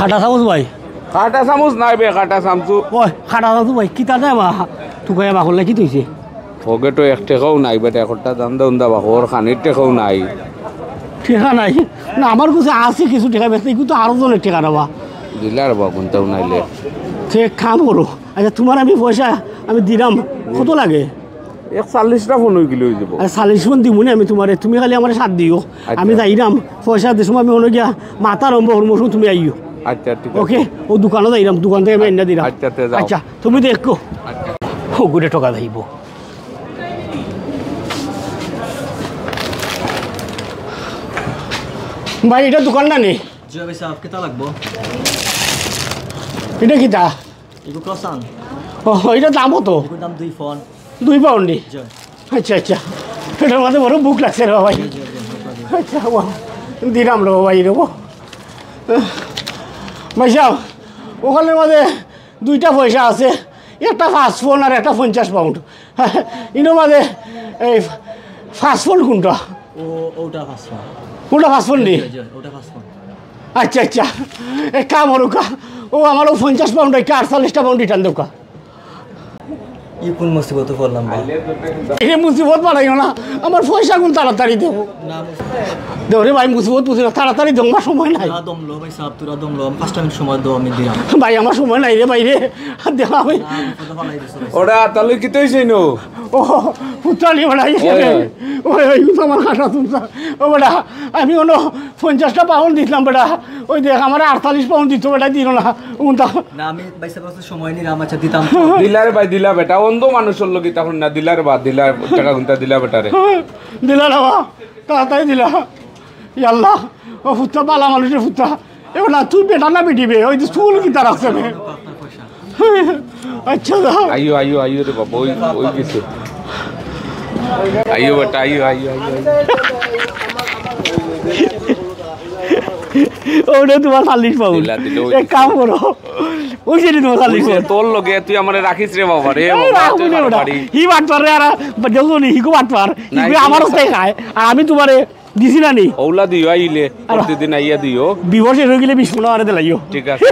খাটা চামচ ভাই কাটা চামচ নাই বে কাটা চামচু ওই খাটা চামচ ভাই কিতা দে মা তোকে মা করলে কি তুইছে পকেটও এক টাকাও নাই বেটা একটা দান্দা উন্দা বাকর খানির টাকাও নাই ঠেকা নাই না আমার কাছে আছে কিছু ঠেকা বেশি কিন্তু আরো জনের ঠেকা নেওয়া দিলার বাগুনটাও নাইলে সে কাম করো আচ্ছা তোমার আমি পয়সা আমি দিলাম কত লাগে 41টা ফোন হয়ে গেলে হয়ে যাবো 40 ফোন দিব না আমি তোমার তুমি খালি আমার সাথ দিও আমি যাইলাম পয়সা দিছো আমি হলো গিয়া মাথা রম্ব হরমোস তুমি আইও আচ্ছা ঠিক ওকে ও দোকানে যাইলাম দোকান থেকে আমি এনে দিলাম আচ্ছা আচ্ছা তুমি দেখো ও গুড়ে টাকা যাইব ভাই এটা দোকান না নেই জি ভাই সাহেব কিতা লাগবো এটা কিতা এগো ক্রসান ও এটা দাম কত এগো দাম 2 ফোন 2 পাউন্ড নি জি আচ্ছা আচ্ছা এটার মধ্যে বড় বুক লাগছে রে ভাই আচ্ছা বাহ দিলাম রে ভাই রে ভাই সাহেব ওখানের মধ্যে 2টা পয়সা আছে একটা ফাস্ট ফোন আর একটা 50 পাউন্ড ইনোর মধ্যে এই ফাস্ট ফোন কোনটা ও ওটা ফাস্ট ফোন কোনটা ফাস্ট ফোন নি জি ওটা ফাস্ট ফোন আচ্ছা আচ্ছা এক কাম হরুকা ও আমারও 50 পাউন্ড একটা 48টা পাউন্ড রিটার্ন দেওয়া ই কোন মুসিবত পড়লাম ভাই এই মুসিবত বাড়াইও না আমার পয়সা কোন তাড়াতাড়ি দেবো না দেও রে ভাই মুসিবত বুঝি না তাড়াতাড়ি দেবো আমার সময় নাই না দমলো ভাই সাহেব তোরা দমলো 5 মিনিট সময় দাও আমি দিলাম ভাই আমার সময় নাই রে ভাই রে দেওয়া আমি কত ফলাই দিছো ওরা তাহলে কি তৈছে নো ও পুত্রালি বাড়াই ওই ওই আমার হাঁটা তুলছা ও বেটা আমি কোনো 50টা পাউন্ড দিলাম বেটা ওই দেখ আমার 48 পাউন্ড দিত বেটা দিল না উনটা না আমি ভাই সাহেব সময় নিলাম আচ্ছা দিতাম দিলার ভাই দিলা বেটা অন্ধ মানুষের লোক তখন না দিলার বাদ দিলার টাকা গুনতা দিলা বেটারে দিলা না তাড়াতাড়ি দিলা ইয়াল্লাহ ও ফুত্তা পালা মানুষের ফুত্তা এবার না তুই বেটা না বেটিবে ওই যে চুল কিতা রাখছে আচ্ছা আইও রে বাবা ওই কিছু আইও বেটা আইও ওটা তোমার 40 পাউন্ড এক কাম করো ওই সেটি তোমার 40 পাউন্ড তোর লগে তুই আমারে রাখিস রে বাবা রে হি বাট পার রে আর যখন হিকো বাট পার আমারও তাই খায় আর আমি তোমারে দিছি না নি ওলা দিও আইলে প্রতিদিন আইয়া দিও বিবর্ষ হয়ে গেলে 20 15 আরে দিলাইও ঠিক আছে